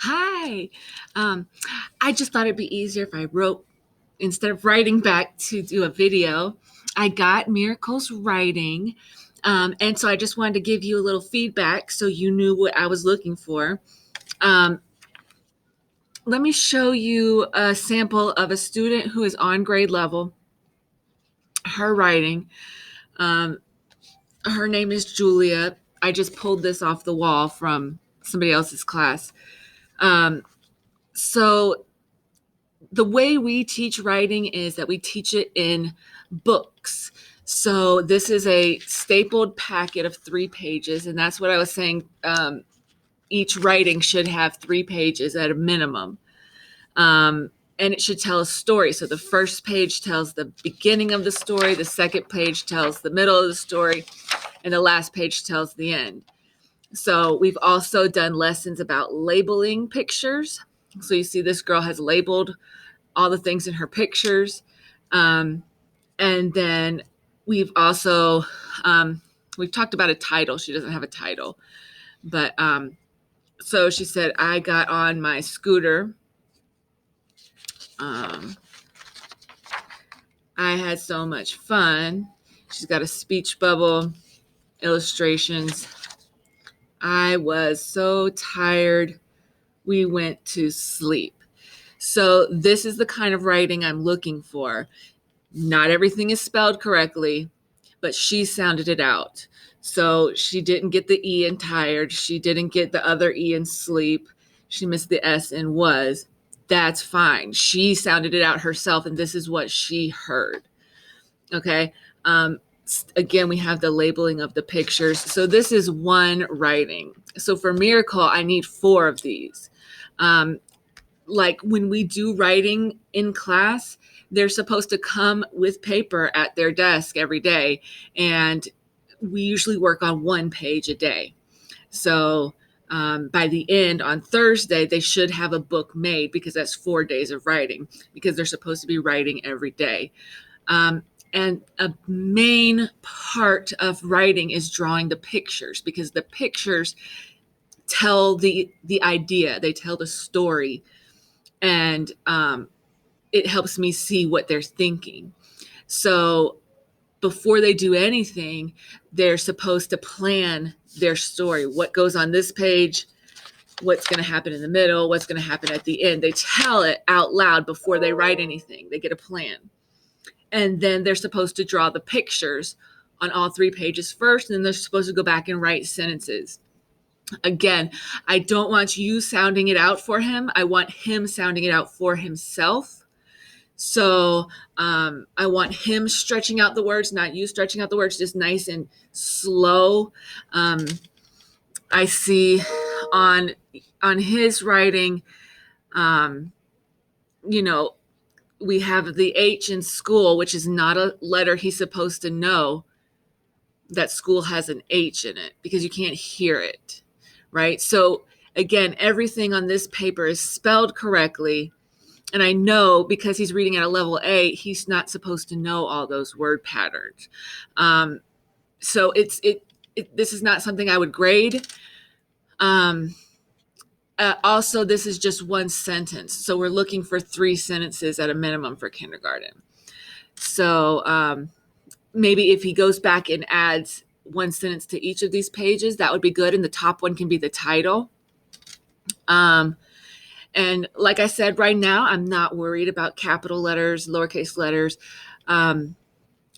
Hi. Um, I just thought it'd be easier if I wrote instead of writing back to do a video. I got Miracle's writing. And so I just wanted to give you a little feedback so you knew what I was looking for. Um, Let me show you a sample of a student who is on grade level, her writing. Um, Her name is Julia. I just pulled this off the wall from somebody else's class. Um, so the way we teach writing is that we teach it in books. So this is a stapled packet of 3 pages, and that's what I was saying. Each writing should have 3 pages at a minimum. And it should tell a story. So the first page tells the beginning of the story, the second page tells the middle of the story, and the last page tells the end. So we've also done lessons about labeling pictures. So you see this girl has labeled all the things in her pictures. Um, and then we've also, we've talked about a title. She doesn't have a title. But so she said, I got on my scooter. I had so much fun. She's got a speech bubble, illustrations. I was so tired. We went to sleep. So this is the kind of writing I'm looking for. Not everything is spelled correctly, but she sounded it out. So she didn't get the E in tired. She didn't get the other E in sleep. She missed the S in was. That's fine. She sounded it out herself, and this is what she heard. Okay. Again, we have the labeling of the pictures. So this is one writing. So for Miracle, I need 4 of these. Like when we do writing in class, they're supposed to come with paper at their desk every day. And we usually work on 1 page a day. So by the end on Thursday, they should have a book made because that's 4 days of writing because they're supposed to be writing every day. And a main part of writing is drawing the pictures because the pictures tell the idea, they tell the story, and it helps me see what they're thinking. So before they do anything, they're supposed to plan their story. What goes on this page, what's going to happen in the middle, what's going to happen at the end. They tell it out loud before they write anything. They get a plan. And then they're supposed to draw the pictures on all 3 pages first, and then they're supposed to go back and write sentences. Again, I don't want you sounding it out for him. I want him sounding it out for himself. So I want him stretching out the words, not you stretching out the words, just nice and slow. I see on his writing, you know, we have the H in school, which is not a letter he's supposed to know that school has an H in it because you can't hear it, right? So again, everything on this paper is spelled correctly. And I know because he's reading at a level A, he's not supposed to know all those word patterns. So this is not something I would grade. Also, this is just 1 sentence. So we're looking for 3 sentences at a minimum for kindergarten. So maybe if he goes back and adds 1 sentence to each of these pages, that would be good. And the top one can be the title. And like I said, right now, I'm not worried about capital letters, lowercase letters. I'm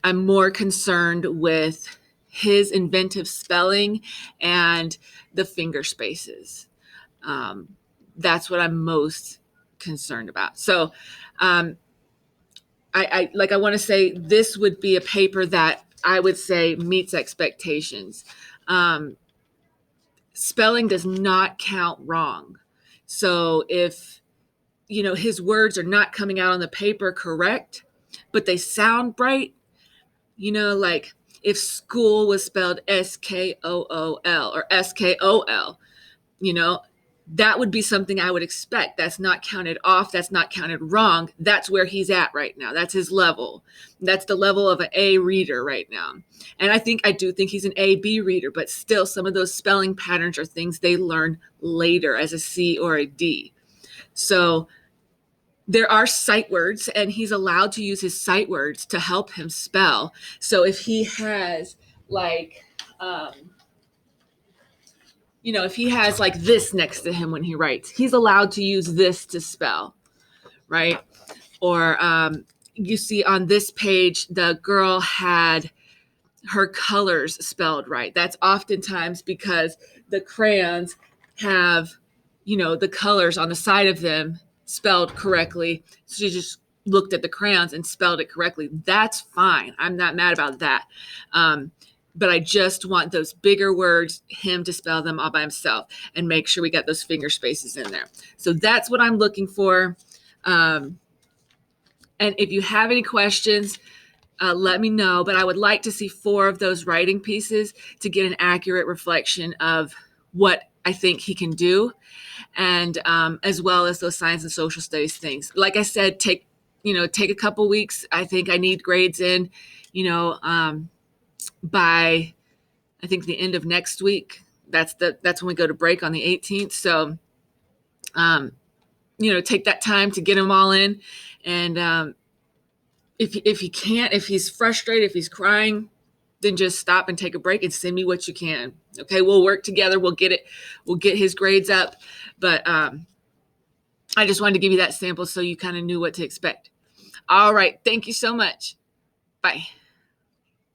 more concerned with his inventive spelling and the finger spaces. That's what I'm most concerned about. So I want to say this would be a paper that I would say meets expectations. Spelling does not count wrong. So if his words are not coming out on the paper correct, but they sound bright, like if school was spelled SKOOL or SKOL, that would be something I would expect. That's not counted off. That's not counted wrong. That's where he's at right now. That's his level. That's the level of an A reader right now. And I do think he's an A, B reader, but still some of those spelling patterns are things they learn later as a C or a D. So there are sight words, and he's allowed to use his sight words to help him spell. So if he has like, if he has like this next to him when he writes, he's allowed to use this to spell, right? Or you see on this page, the girl had her colors spelled right. That's oftentimes because the crayons have, the colors on the side of them spelled correctly. So she just looked at the crayons and spelled it correctly. That's fine. I'm not mad about that. But I just want those bigger words, him to spell them all by himself, and make sure we got those finger spaces in there. So that's what I'm looking for. And if you have any questions, let me know. But I would like to see 4 of those writing pieces to get an accurate reflection of what I think he can do, and as well as those science and social studies things. Like I said, take a couple weeks. I think I need grades in, by I think the end of next week. That's when we go to break on the 18th. So, take that time to get them all in. And if he can't, if he's frustrated, if he's crying, then just stop and take a break and send me what you can. Okay, we'll work together. We'll get his grades up. But I just wanted to give you that sample so you kind of knew what to expect. All right. Thank you so much. Bye.